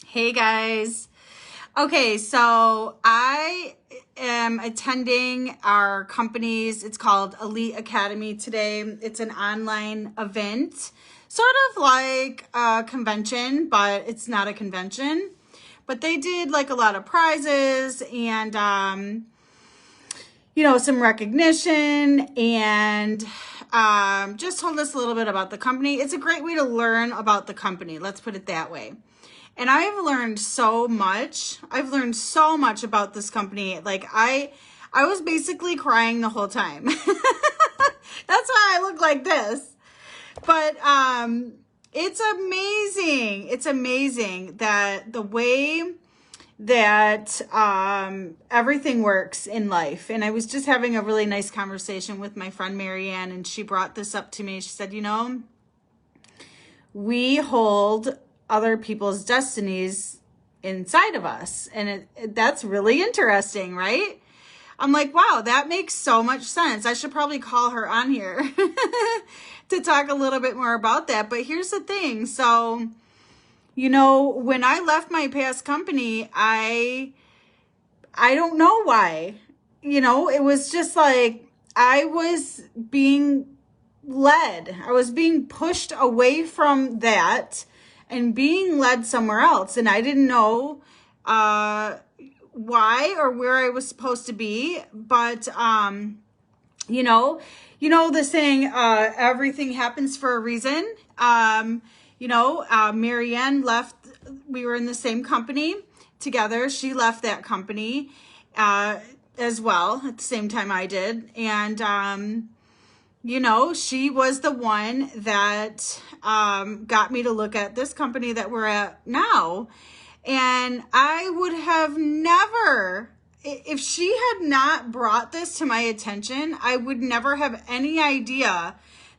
Hey guys. Okay, so I am attending our company's, it's called Elite Academy today. It's an online event, sort of like a convention, but it's not a convention. But they did like a lot of prizes and, some recognition and just told us a little bit about the company. It's a great way to learn about the company. Let's put it that way. And I've learned so much. I've learned so much about this company. Like I was basically crying the whole time. That's why I look like this. But it's amazing. It's amazing that the way that everything works in life. And I was just having a really nice conversation with my friend Marianne, and she brought this up to me. She said, we hold other people's destinies inside of us. And that's really interesting, right? I'm like, wow, that makes so much sense. I should probably call her on here to talk a little bit more about that. But here's the thing. So, when I left my past company, I don't know why. It was just like I was being led. I was being pushed away from that and being led somewhere else. And I didn't know why or where I was supposed to be. But, the saying, everything happens for a reason. Marianne left, we were in the same company together. She left that company as well at the same time I did. And, she was the one that got me to look at this company that we're at now. And I would have never, if she had not brought this to my attention, I would never have any idea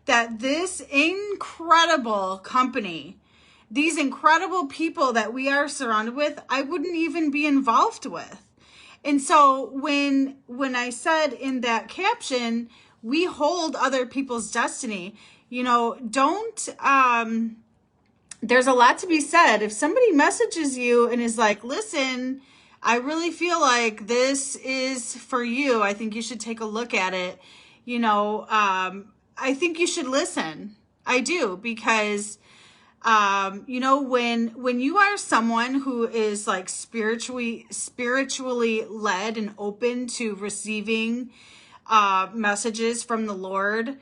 that this incredible company, these incredible people that we are surrounded with, I wouldn't even be involved with. And so when I said in that caption, we hold other people's destiny, don't, there's a lot to be said. If somebody messages you and is like, listen, I really feel like this is for you. I think you should take a look at it. I think you should listen. I do, because, when you are someone who is like spiritually led and open to receiving messages from the Lord,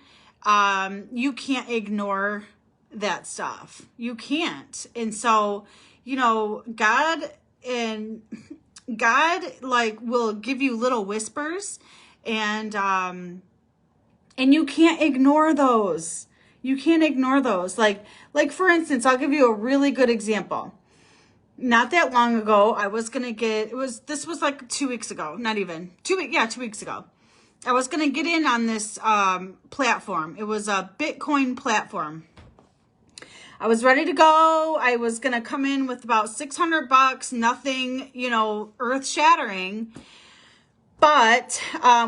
you can't ignore that stuff. You can't. And so, God like will give you little whispers, and you can't ignore those. You can't ignore those. Like for instance, I'll give you a really good example. Not that long ago, I was going to this was like 2 weeks ago, not even 2 weeks ago. I was going to get in on this platform. It was a Bitcoin platform. I was ready to go. I was going to come in with about $600, nothing, earth shattering. But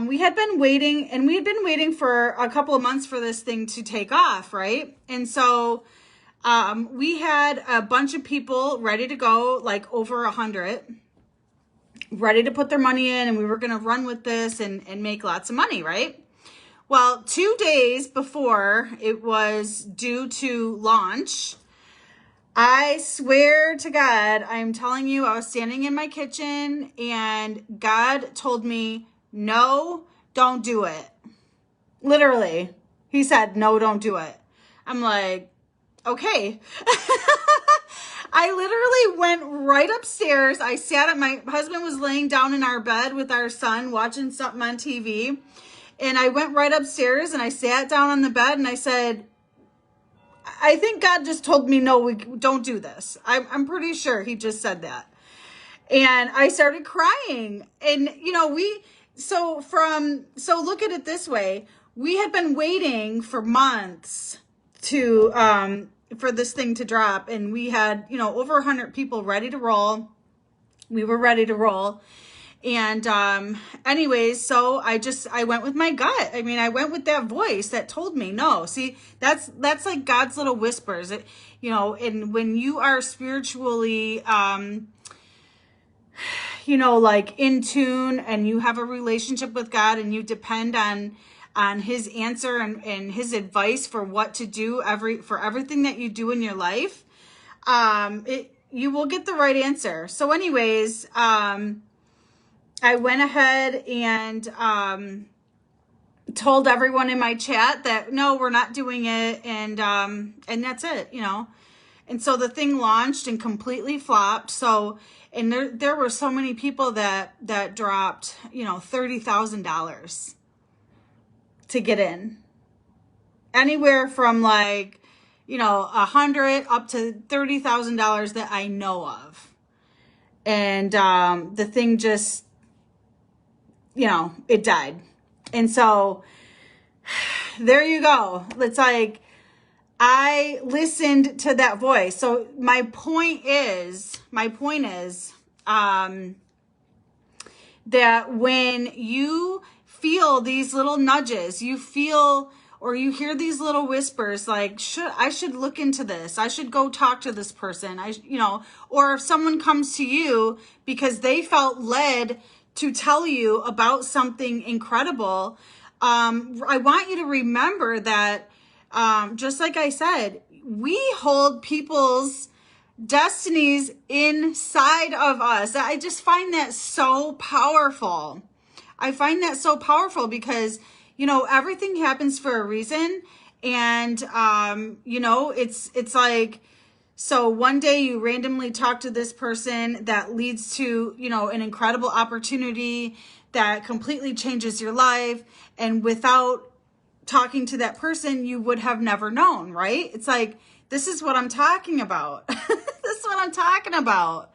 we had been waiting, and we had been waiting for a couple of months for this thing to take off, right? And so we had a bunch of people ready to go, like over 100, ready to put their money in, and we were going to run with this and make lots of money, right? Well, 2 days before it was due to launch, I swear to God, I'm telling you, I was standing in my kitchen and God told me, no, don't do it. Literally, he said, no, don't do it. I'm like, okay. I literally went right upstairs. I sat at, my husband was laying down in our bed with our son watching something on TV. And I went right upstairs and I sat down on the bed and I said, I think God just told me, no, we don't do this. I'm pretty sure he just said that. And I started crying. And, so look at it this way. We had been waiting for months to, for this thing to drop. And we had, over 100 people ready to roll. We were ready to roll. And anyways, so I went with my gut. I mean, I went with that voice that told me no. See, that's like God's little whispers. And when you are spiritually like in tune, and you have a relationship with God, and you depend on his answer and his advice for what to do for everything that you do in your life, you will get the right answer. So anyways, I went ahead and told everyone in my chat that no, we're not doing it, and that's it, And so the thing launched and completely flopped. So, and there were so many people that dropped, $30,000 to get in. Anywhere from like, $100 up to $30,000 that I know of. And the thing just, it died. And so there you go. It's like, I listened to that voice. So my point is, that when you feel these little nudges, you hear these little whispers, like, I should look into this. I should go talk to this person. Or if someone comes to you because they felt led to tell you about something incredible, I want you to remember that, just like I said, we hold people's destinies inside of us. I just find that so powerful. I find that so powerful because, everything happens for a reason. And, it's like, so one day you randomly talk to this person that leads to, an incredible opportunity that completely changes your life. And without talking to that person, you would have never known, right? It's like, this is what I'm talking about. This is what I'm talking about.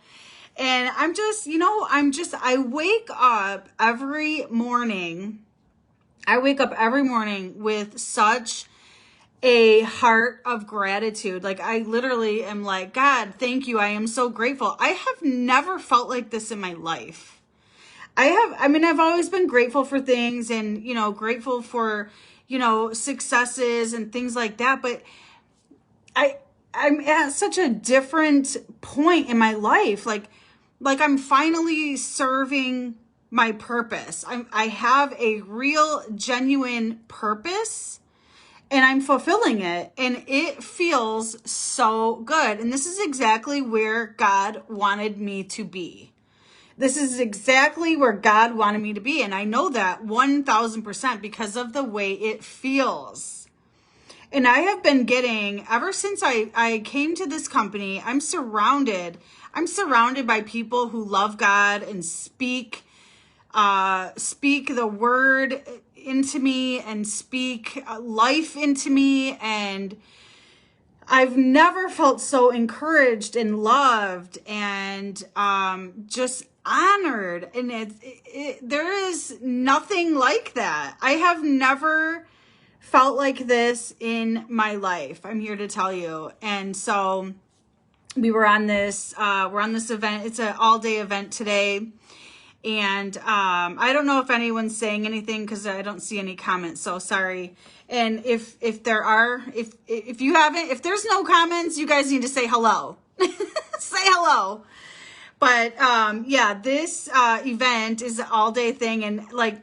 And I wake up every morning. With such a heart of gratitude. Like, I literally am like, God, thank you. I am so grateful. I have never felt like this in my life. I've always been grateful for things and, grateful for, successes and things like that. But I'm at such a different point in my life. Like I'm finally serving my purpose. I have a real, genuine purpose, and I'm fulfilling it, and it feels so good. And this is exactly where God wanted me to be. This is exactly where God wanted me to be. And I know that 1000% because of the way it feels. And I have been getting, ever since I came to this company, I'm surrounded by people who love God and speak the word into me and speak life into me. And I've never felt so encouraged and loved and just honored. And there is nothing like that. I have never felt like this in my life. I'm here to tell you. And so we're on this event. It's an all-day event today. And I don't know if anyone's saying anything because I don't see any comments. So sorry. And if there's no comments, you guys need to say hello. Say hello. But this event is an all-day thing, and like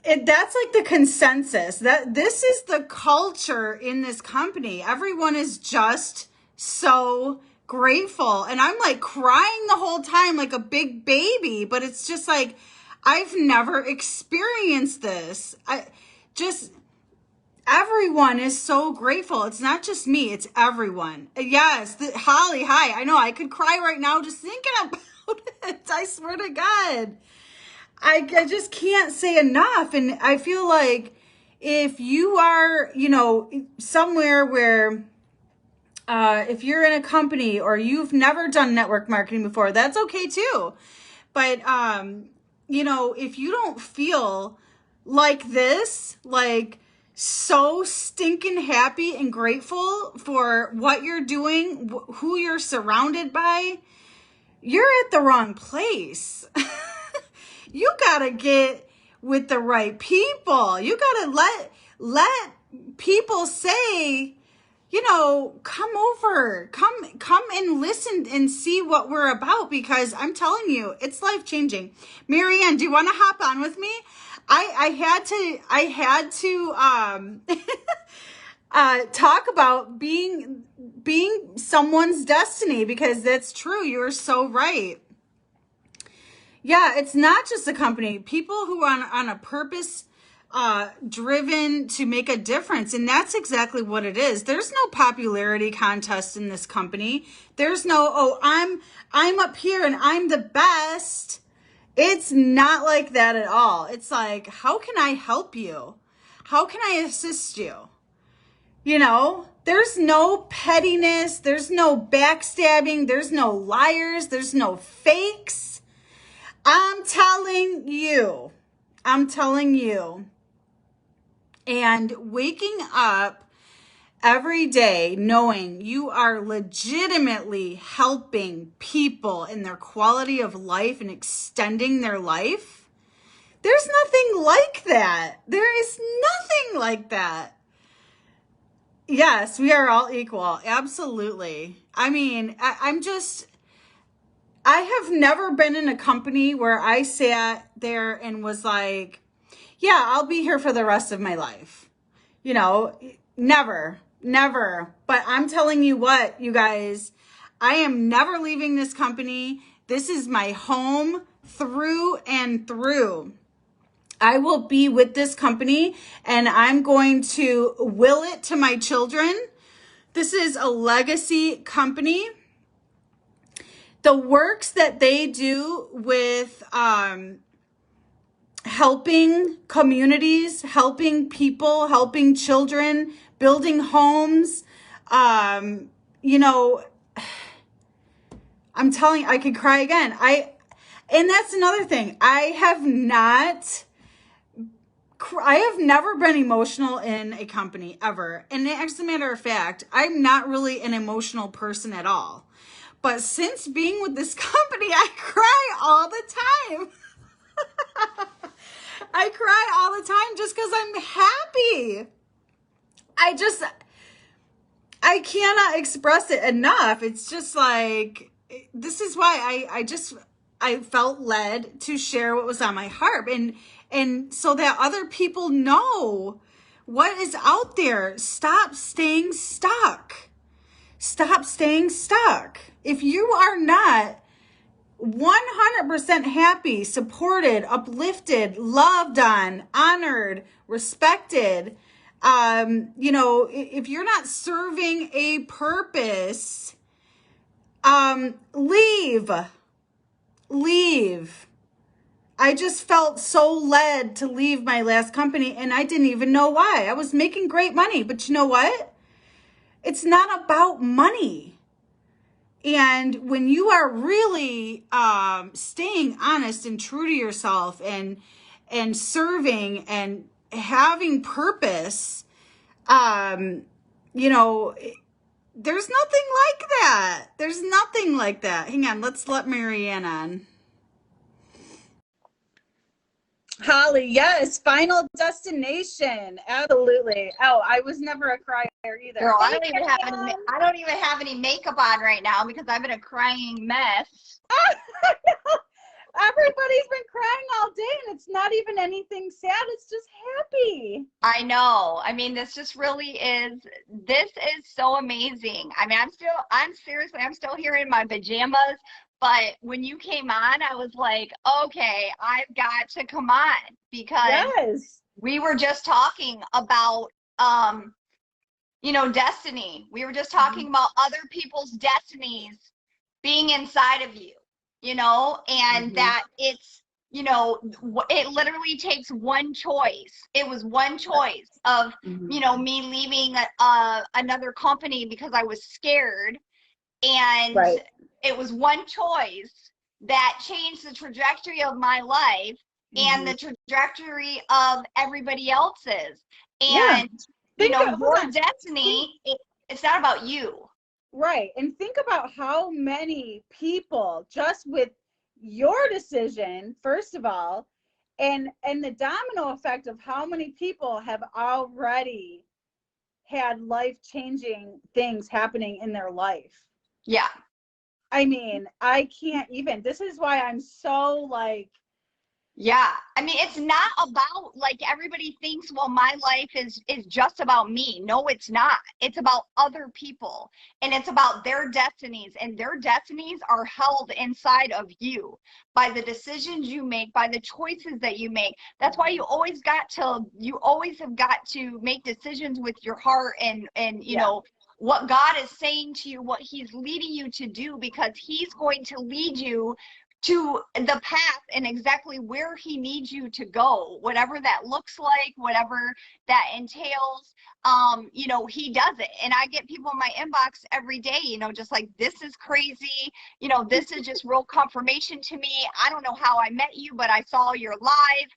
that's like the consensus that this is the culture in this company. Everyone is just so grateful, and I'm like crying the whole time like a big baby, but it's just like I've never experienced this. Everyone is so grateful. It's not just me, it's everyone. Yes, Holly, hi. I know I could cry right now just thinking about it. I swear to God. I just can't say enough. And I feel like if you are, somewhere where if you're in a company or you've never done network marketing before, that's okay too. But, if you don't feel like this, like so stinking happy and grateful for what you're doing, who you're surrounded by, you're at the wrong place. You gotta get with the right people. You gotta let people say, you know, come over, come and listen and see what we're about, because I'm telling you, it's life changing. Marianne, do you want to hop on with me? I had to talk about being someone's destiny, because that's true. You're so right. Yeah, it's not just a company. People who are on a purpose driven to make a difference. And that's exactly what it is. There's no popularity contest in this company. There's no, oh, I'm up here and I'm the best. It's not like that at all. It's like, how can I help you? How can I assist you? You know, there's no pettiness. There's no backstabbing. There's no liars. There's no fakes. I'm telling you. I'm telling you. And waking up every day knowing you are legitimately helping people in their quality of life and extending their life, there's nothing like that. There is nothing like that. Yes, we are all equal. Absolutely. I mean, I have never been in a company where I sat there and was like, yeah, I'll be here for the rest of my life. You know, never, never. But I'm telling you what, you guys, I am never leaving this company. This is my home through and through. I will be with this company and I'm going to will it to my children. This is a legacy company. The works that they do with helping communities, helping people, helping children, building homes. You know, I'm telling you, I could cry again. And that's another thing. I have never been emotional in a company ever. And as a matter of fact, I'm not really an emotional person at all. But since being with this company, I cry all the time. I cry all the time just because I'm happy. I cannot express it enough. It's just like, this is why I felt led to share what was on my heart, and so that other people know what is out there. Stop staying stuck. Stop staying stuck. If you are not 100% happy, supported, uplifted, loved on, honored, respected, you know, if you're not serving a purpose, leave. I just felt so led to leave my last company and I didn't even know why. I was making great money, but you know what? It's not about money. And when you are really staying honest and true to yourself and serving and having purpose, you know, there's nothing like that. There's nothing like that. Hang on, let's let Marianne on. Holly, yes, Final Destination, absolutely. Oh, I was never a crier either. Girl, I don't even have any makeup on right now because I'm in a crying mess. Everybody's been crying all day and it's not even anything sad. It's just happy. I know. I mean, this is so amazing. I mean, I'm still here in my pajamas, but when you came on, I was like, okay, I've got to come on because we were just talking about, you know, destiny. We were just talking about other people's destinies being inside of you, you know, and that it's, you know, it literally takes one choice. It was one choice of, you know, me leaving another company because I was scared. And it was one choice that changed the trajectory of my life and the trajectory of everybody else's. And, you know, your destiny, it's not about you. right. And think about how many people just with your decision, first of all, and the domino effect of how many people have already had life-changing things happening in their life. Yeah. I mean, I can't even. This is why I'm so like, Yeah. I mean, it's not about like everybody thinks, well, my life is just about me. No, it's not. It's about other people and it's about their destinies, and their destinies are held inside of you by the decisions you make, by the choices that you make. That's why you always have got to make decisions with your heart and you yeah, know what God is saying to you, what he's leading you to do, because he's going to lead you to the path and exactly where he needs you to go, whatever that looks like, whatever that entails. You know, he does it. And I get people in my inbox every day, you know, just like, this is crazy, you know, this is just real confirmation to me. I don't know how I met you, but I saw your live,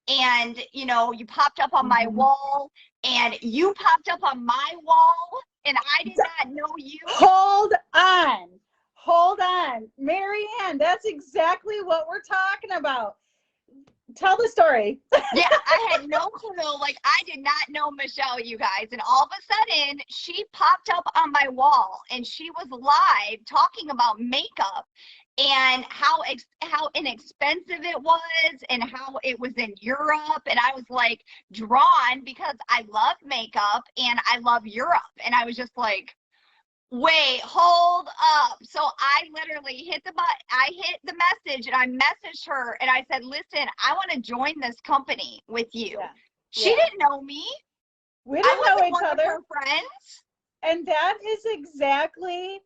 and you know, you popped up on my wall, and you popped up on my wall, and I did not know you. hold on. Hold on. Marianne, that's exactly what we're talking about. Tell the story. Yeah, I had no clue. Like, I did not know Michelle, you guys. And all of a sudden, she popped up on my wall and she was live talking about makeup and how inexpensive it was and how it was in Europe. And I was like drawn because I love makeup and I love Europe. And I was just like, wait, hold up. So I literally hit the message and I messaged her and I said, listen, I want to join this company with you. Yeah. She Yeah. didn't know me. We I didn't know wasn't each one of other. her friends. And that is exactly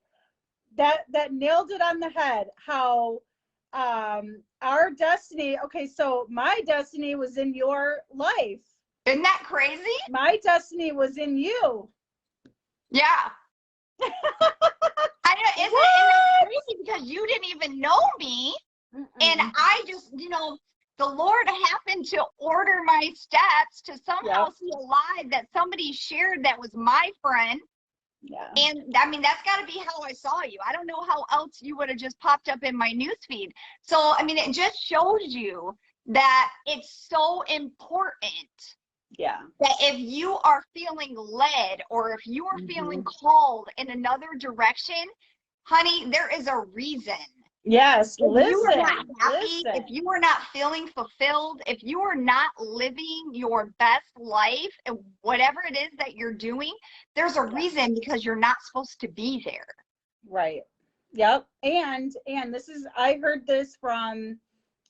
that nailed it on the head. How our destiny, okay, so my destiny was in your life. Isn't that crazy? My destiny was in you. Yeah. I know, isn't that crazy? Because you didn't even know me. And I just, you know, the Lord happened to order my steps to somehow see a live that somebody shared that was my friend. Yeah. And I mean, that's got to be how I saw you. I don't know how else you would have just popped up in my newsfeed. So, I mean, it just shows you that it's so important. Yeah. That if you are feeling led or if you are feeling called in another direction, honey, there is a reason. Yes, If you are listen, not happy, listen. if you are not feeling fulfilled, if you are not living your best life, whatever it is that you're doing, there's a reason, because you're not supposed to be there. Right. Yep. And this is, I heard this from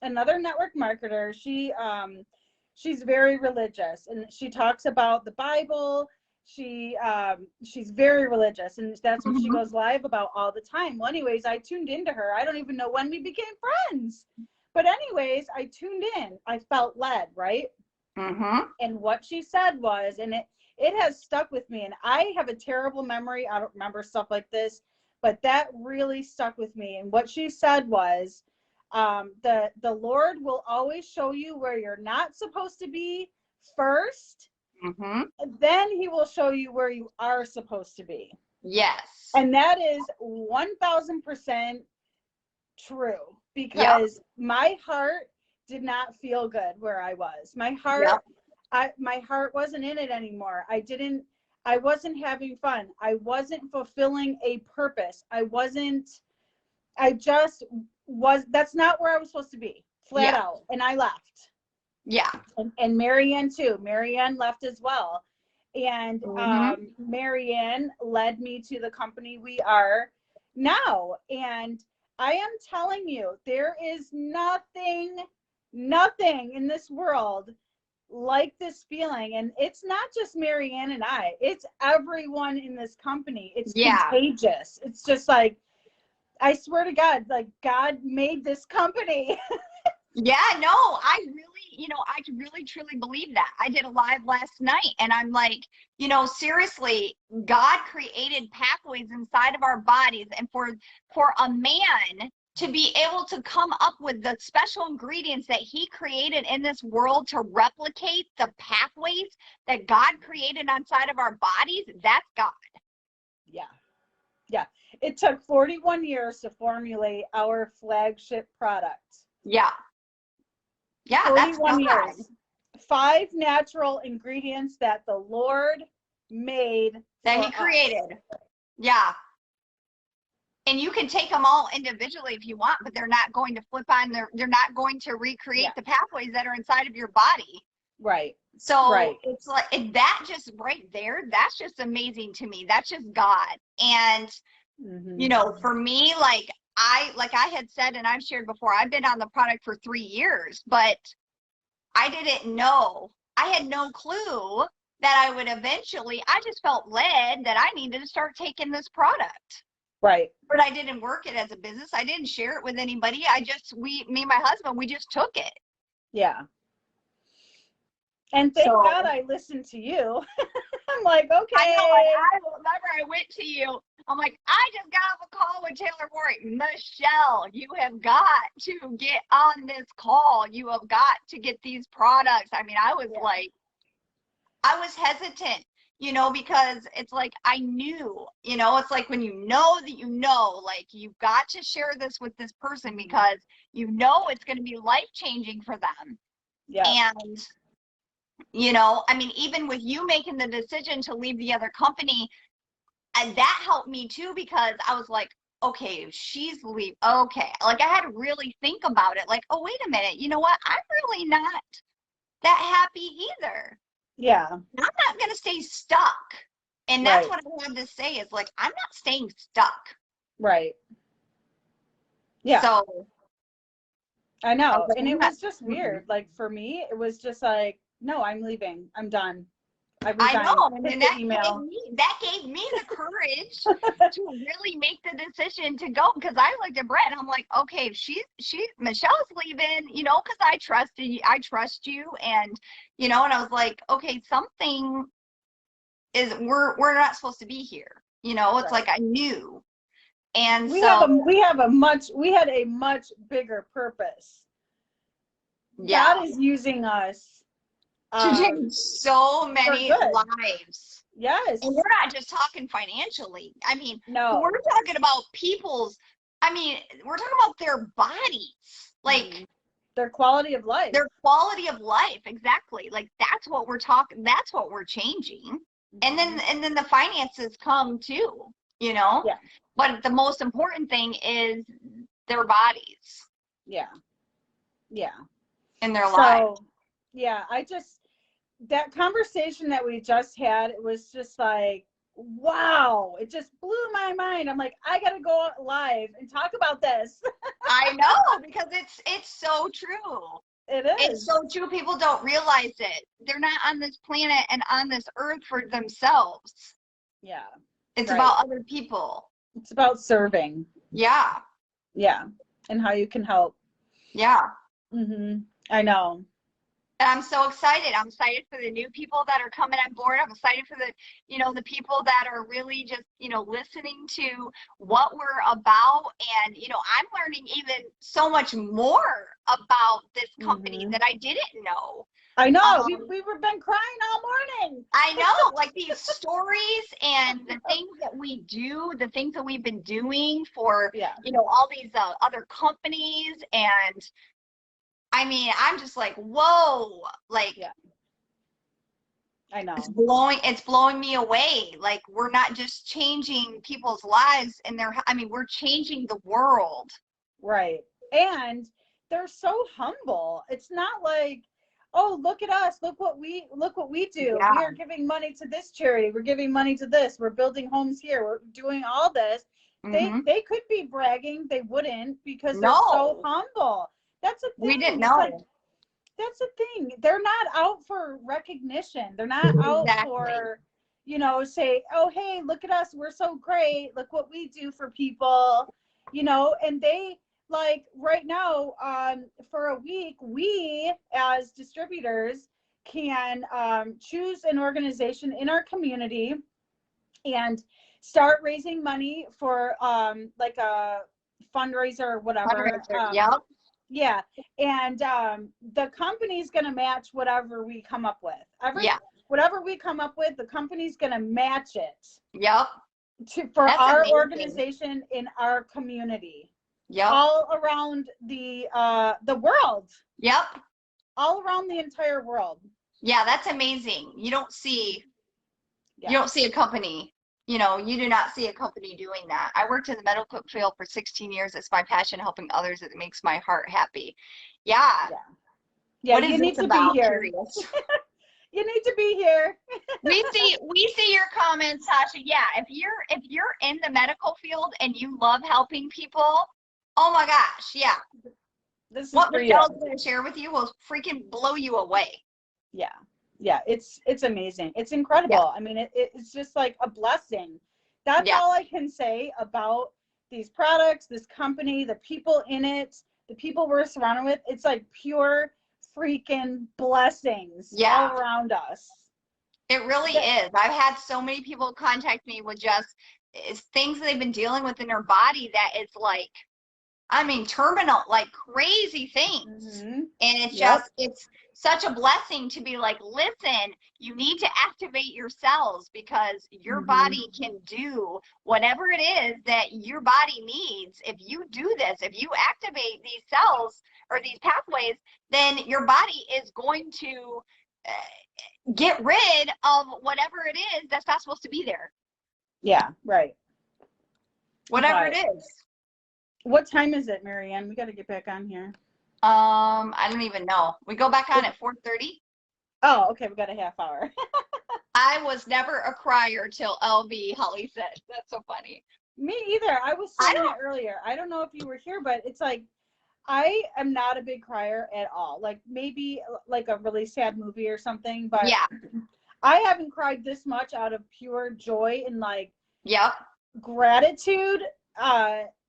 another network marketer. She's very religious and she talks about the Bible. She's very religious and that's what she goes live about all the time. Well, anyways, I tuned into her. I don't even know when we became friends, but anyways, I tuned in. I felt led, right? And what she said was, and it has stuck with me, and I have a terrible memory. I don't remember stuff like this, but that really stuck with me. And what she said was, the Lord will always show you where you're not supposed to be first, and then he will show you where you are supposed to be. Yes. And that is 1000% true, because my heart did not feel good where I was. My heart, my heart wasn't in it anymore. I wasn't having fun. I wasn't fulfilling a purpose. That's not where I was supposed to be, flat out. And I left. Yeah. And Marianne too. Marianne left as well. And Marianne led me to the company we are now. And I am telling you, there is nothing in this world like this feeling. And it's not just Marianne and I, it's everyone in this company. It's contagious. It's just like, I swear to God, like God made this company. Yeah, no, I really truly believe that. I did a live last night and I'm like, you know, seriously, God created pathways inside of our bodies, and for a man to be able to come up with the special ingredients that he created in this world to replicate the pathways that God created inside of our bodies, that's God. Yeah. Yeah. It took 41 years to formulate our flagship product. Yeah. Yeah, that's 41 God. years. 5 natural ingredients that the Lord made That for he us. created. Yeah. And you can take them all individually if you want, but they're not going to flip on they're not going to recreate the pathways that are inside of your body. Right. So Right. it's like that just right there, that's just amazing to me. That's just God. And you know, for me, like I had said and I've shared before, I've been on the product for 3 years, but I didn't know. I had no clue that I would eventually, I just felt led that I needed to start taking this product. Right. But I didn't work it as a business. I didn't share it with anybody. Me and my husband, we just took it. Yeah. And thank God I listened to you. I'm like, okay. I know. And I remember I went to you. I'm like, I just got off a call with Taylor Warwick. Michelle, you have got to get on this call. You have got to get these products. I mean, I was like, I was hesitant, you know, because it's like I knew, you know, it's like when you know that you know, like you've got to share this with this person because you know it's going to be life-changing for them. Yeah. And you know, I mean, even with you making the decision to leave the other company, and that helped me too, because I was like, okay, she's leave. Okay. Like I had to really think about it. Like, oh, wait a minute. You know what? I'm really not that happy either. Yeah. I'm not going to stay stuck. And that's what I wanted to say is like, I'm not staying stuck. Right. Yeah. So I know. And it was just weird. Like for me, it was just like, no, I'm leaving. I'm done. I know, and that gave me the courage to really make the decision to go, because I looked at Brett and I'm like, okay, Michelle's leaving, you know, because I trust you, and you know, and I was like, okay, something is we're not supposed to be here, you know. It's like I knew, and we had a much bigger purpose. Yeah. God is using us to change so many lives. Yes. And we're not just talking financially. I mean, no, we're talking about people's, I mean, we're talking about their bodies, like their quality of life. Their quality of life, exactly. Like that's what we're talking, that's what we're changing. And then the finances come too, you know? Yeah. But the most important thing is their bodies. Yeah. Yeah. And their lives. Yeah, that conversation that we just had, it was just like, wow, it just blew my mind. I'm like, I gotta go live and talk about this. I know, because it's so true. It is. It's so true. People don't realize it. They're not on this planet and on this earth for themselves. Yeah. It's about other people. It's about serving. Yeah. Yeah. And how you can help. Yeah. I know. And I'm so excited. I'm excited for the new people that are coming on board. I'm excited for the, you know, the people that are really just, you know, listening to what we're about. And, you know, I'm learning even so much more about this company that I didn't know. I know. We've been crying all morning. I know, like these stories and the things that we do, the things that we've been doing for, you know, all these other companies. And I mean, I'm just like, whoa, like, I know. It's blowing me away. Like, we're not just changing people's lives we're changing the world. Right. And they're so humble. It's not like, oh, look at us. Look what we do. Yeah. We are giving money to this charity. We're giving money to this. We're building homes here. We're doing all this. They could be bragging. They wouldn't, because they're so humble. That's a thing. We didn't know. Like, that's the thing. They're not out for recognition. They're not out for, you know, say, oh, hey, look at us. We're so great. Look what we do for people, you know. And they, like, right now, for a week, we as distributors can choose an organization in our community and start raising money for like a fundraiser or whatever. Yeah. And the company's going to match whatever we come up with. Whatever we come up with, the company's going to match it. Yep. for That's our amazing. organization in our community, Yep. all around the world, Yep. all around the entire world. Yeah, that's amazing. You Yeah. don't see a company, you do not see a company doing that. I worked in the medical field for 16 years. It's my passion helping others. It makes my heart happy. Yeah. Yeah. Yeah, What is you this need to be about? here. Curious. You need to be here. We see your comments, Tasha. Yeah, if you're in the medical field and you love helping people, oh my gosh, yeah. This is What for you. Michelle's going to share with you will freaking blow you away. Yeah. Yeah, it's amazing. It's Yeah. incredible. I mean, it's just like a blessing. That's Yeah. all I can say about these products, this company, the people in it, the people we're surrounded with. It's like pure freaking blessings all Yeah. around us. It really That, is. I've had so many people contact me with just things they've been dealing with in their body that it's like, I mean, terminal, like crazy things. mm-hmm. And it's Yep. just, it's such a blessing to be like, listen, you need to activate your cells because your Mm-hmm. body can do whatever it is that your body needs. If you do this, if you activate these cells or these pathways, then your body is going to get rid of whatever it is that's not supposed to be there. Yeah, right. Whatever But it is. what time is it, Marianne? We got to get back on here. I don't even know. We go back on at 4:30. Oh, okay. We got a half hour. I was never a crier till LB, Holly said. That's so funny. Me either. I was I saying don't, it earlier. I don't know if you were here, but it's like I am not a big crier at all. Like maybe like a really sad movie or something, but yeah, I haven't cried this much out of pure joy and like yep, gratitude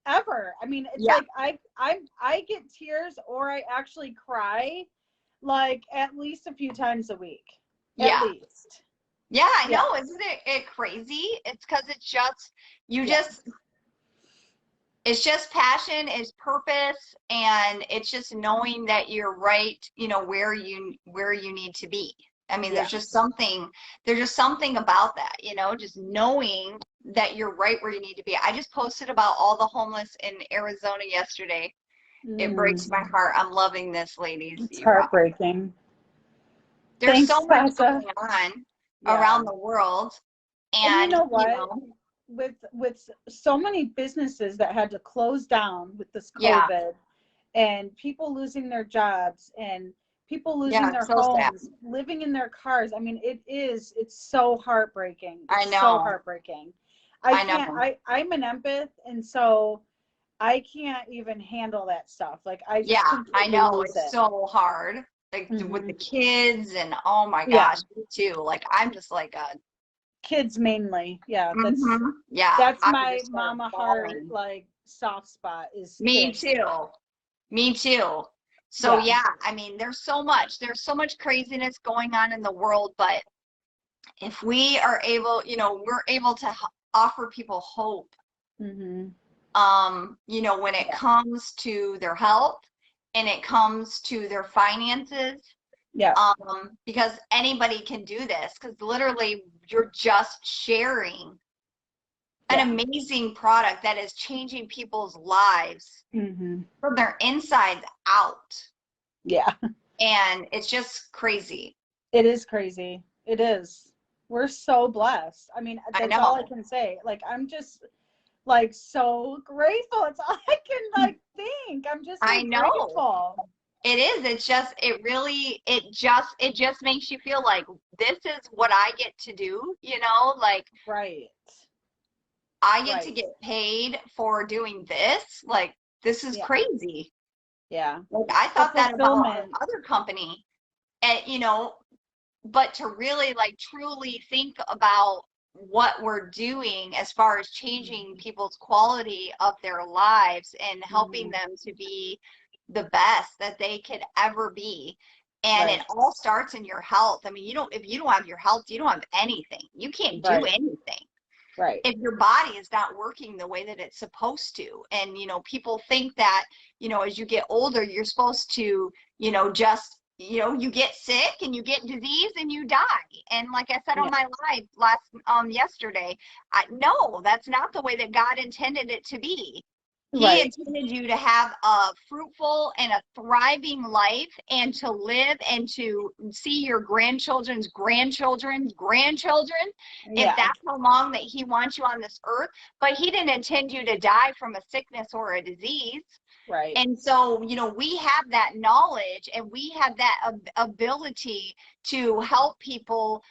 ever. I mean, it's yeah, like I get tears or I actually cry like at least a few times a week. At yeah. least. Yeah, I Yeah. know. Isn't it crazy? It's because it's just, you Yeah. just, it's just passion, it's purpose, and it's just knowing that you're right, where you need to be. I mean, Yeah. there's just something about that, just knowing that you're right where you need to be. I just posted about all the homeless in Arizona yesterday. It breaks my heart. I'm loving this, ladies. It's You rock. heartbreaking. There's Thanks, so much Sasha. going on Yeah. around the world, And you and know what? With so many businesses that had to close down with this yeah, COVID and people losing their jobs and people losing yeah, their it's so sad. homes, living in their cars. I mean, it's so heartbreaking. I It's so know. heartbreaking. I can't know. I'm an empath and so I can't even handle that stuff. Like I just Yeah, I completely know. lose It's it. so hard. Like with the Mhm. kids and oh my Yeah, gosh, me too. Like I'm just like kids mainly. Yeah, yeah, that's I would my just start mama heart bawling. like soft spot is Me kids. too. Me too. So Yeah. yeah, I mean, there's so much craziness going on in the world, but if we are able, we're able to offer people hope, Mhm. when it Yeah. comes to their health and it comes to their finances, Yeah. because anybody can do this, because literally you're just sharing an Yeah. amazing product that is changing people's lives Mhm. from their insides out. Yeah. And it's just crazy. It is crazy. It is. We're so blessed. I mean, I that's all I know. can say. Like I'm just like so grateful. It's all I can like think. I'm just I so know. grateful. It is. It's just, it just makes you feel like this is what I get to do, like Right. I get to Right. get paid for doing this. Like, this is Yeah. crazy. Yeah. Like, I The thought that about our fulfillment. other company. And, but to really like truly think about what we're doing as far as changing people's quality of their lives and helping Mhm. them to be the best that they could ever be. And it Right. all starts in your health. I mean, if you don't have your health, you don't have anything. You can't do Right. anything Right. if your body is not working the way that it's supposed to. And people think that as you get older you're supposed to just you get sick and you get disease and you die. And like I said Yeah. on my live yesterday, no, that's not the way that God intended it to be. He Right. intended you to have a fruitful and a thriving life, and to live and to see your grandchildren's grandchildren's grandchildren, if Yeah. that's how long that he wants you on this earth. But he didn't intend you to die from a sickness or a disease. Right. And so, we have that knowledge, and we have that ability to help people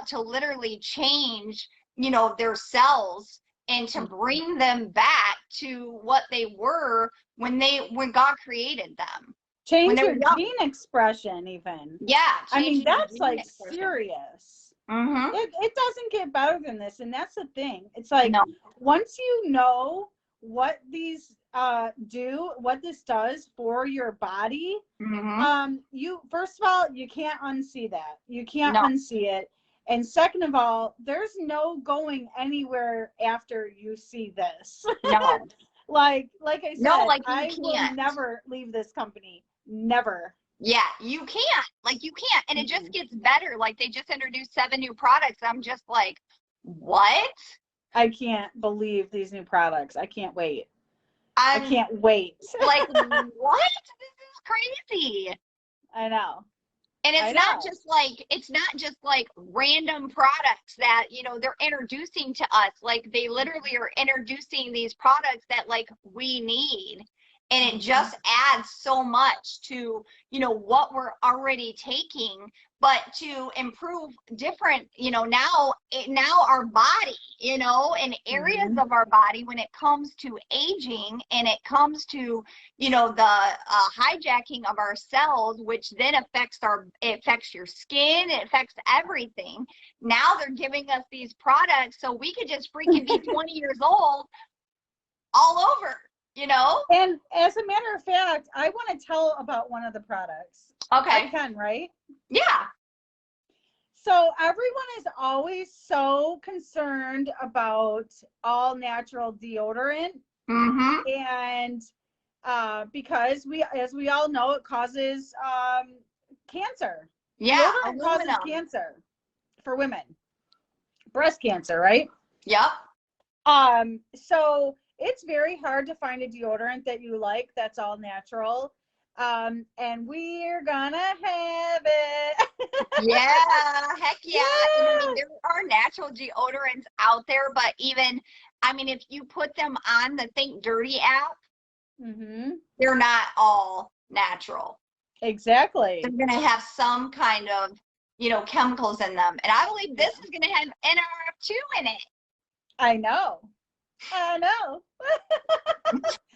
to literally change, their cells, and to bring them back to what they were when God created them, when Change they were your young. gene expression even. Yeah, I mean, changing your that's gene like expression. serious. Mm-hmm. It doesn't get better than this. And that's the thing. It's like, No. once you know what these do, what this does for your body, Mm-hmm. you, first of all, you can't unsee that. You can't No. unsee it. And second of all, there's no going anywhere after you see this. No. like I No, said, like, you I will can't. never leave this company. Never. Yeah, you can't. Like, you can't. And it just gets better. Like, they just introduced 7 new products. I'm just like, what? I can't believe these new products. I can't wait. I I'm can't wait. like, what? This is crazy. I know. And I know. it's not just like random products that, they're introducing to us. Like, they literally are introducing these products that, like, we need. And it just adds so much to, what we're already taking, but to improve different, now our body, and areas of our body, when it comes to aging, and it comes to, the hijacking of our cells, which then it affects your skin, it affects everything. Now they're giving us these products so we could just freaking be 20 years old all over. And as a matter of fact, I want to tell about one of the products. Okay. I can, right? Yeah. So everyone is always so concerned about all natural deodorant. Mm-hmm. And because as we all know, it causes cancer. Yeah. Deodorant causes Aluminum. cancer for women. Breast cancer, right? Yep. So it's very hard to find a deodorant that you like that's all natural. And we're gonna have it. Yeah, heck yeah. And I mean, there are natural deodorants out there, but even, I mean, if you put them on the Think Dirty app, they're not all natural. Exactly. They're going to have some kind of, chemicals in them. And I believe this is going to have NRF2 in it. I know.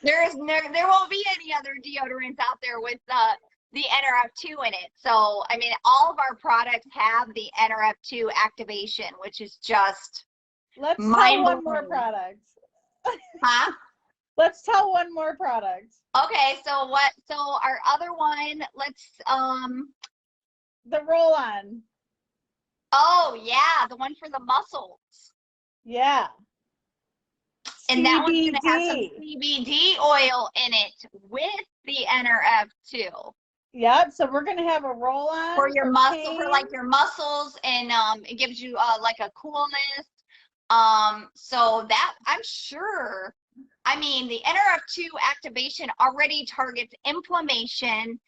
There won't be any other deodorants out there with the NRF2 in it. So, I mean, all of our products have the NRF2 activation, which is just Let's tell one more product. Huh? Let's tell one more product. Okay, so our other one, let's the roll-on. Oh yeah, the one for the muscles. Yeah. And that one's going to have some CBD oil in it with the NRF2. Yep. So we're going to have a roll-on for your muscle, for like your muscles, and it gives you like a coolness. So that, I'm sure, I mean, the NRF2 activation already targets inflammation,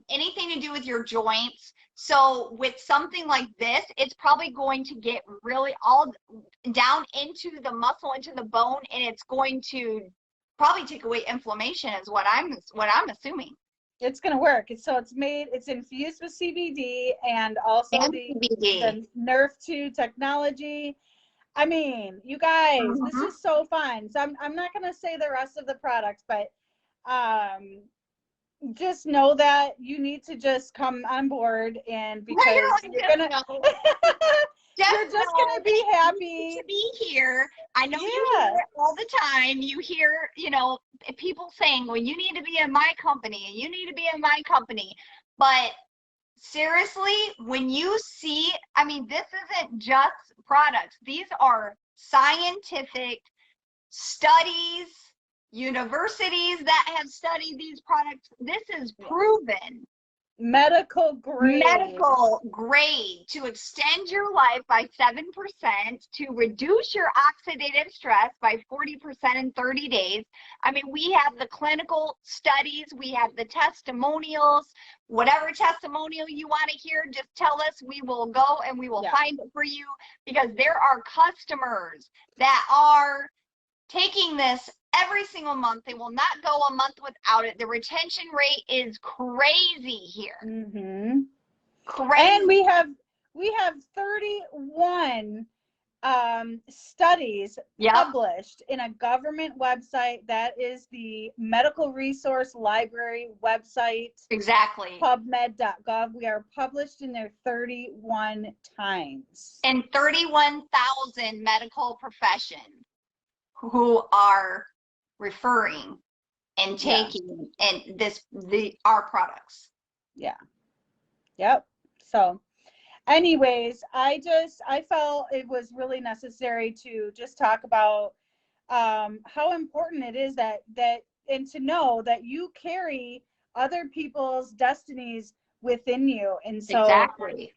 anything to do with your joints. So with something like this, it's probably going to get really all down into the muscle, into the bone, and it's going to probably take away inflammation, is what I'm assuming. It's going to work. It's infused with CBD and also the NRF2 technology. I mean, you guys, this is so fun. So I'm not going to say the rest of the products, but just know that you need to just come on board, and because you're gonna you're just gonna be happy to be here. I know you hear it all the time. You hear, people saying, well, you need to be in my company, and you need to be in my company. But seriously, when you see, I mean, this isn't just products. These are scientific studies, universities that have studied these products. This is proven. Medical grade. Medical grade to extend your life by 7%, to reduce your oxidative stress by 40% in 30 days. I mean, we have the clinical studies, we have the testimonials. Whatever testimonial you want to hear, just tell us. We will go and we will find it for you, because there are customers that are taking this every single month. They will not go a month without it. The retention rate is crazy here. Mm-hmm. Crazy. And we have 31 studies published in a government website. That is the Medical Resource Library website. Exactly. PubMed.gov. We are published in there 31 times. And 31,000 medical professions who are referring and taking our products. Yeah. Yep. So anyways, I felt it was really necessary to just talk about how important it is that and to know that you carry other people's destinies within you. And so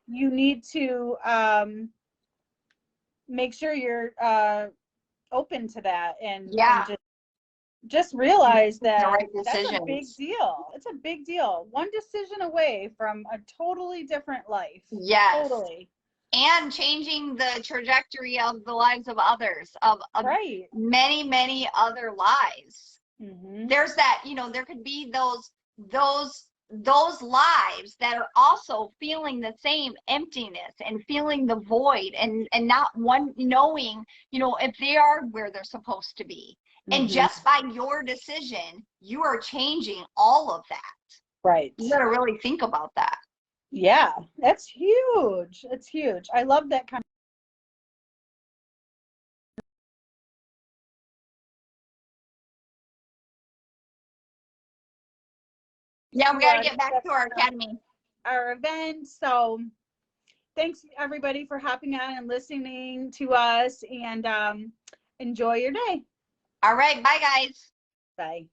you need to make sure you're open to that, and just realize that that's a big deal. It's a big deal. One decision away from a totally different life. Yes. Totally. And changing the trajectory of the lives of others, of many, many other lives. Mm-hmm. There's that, there could be those lives that are also feeling the same emptiness and feeling the void, and not knowing, if they are where they're supposed to be. And just by your decision, you are changing all of that. Right. You got to really think about that. Yeah, that's huge. It's huge. I love that kind of. Yeah, we got to get back to our academy. Our event. So thanks everybody for hopping on and listening to us, and enjoy your day. All right. Bye, guys. Bye.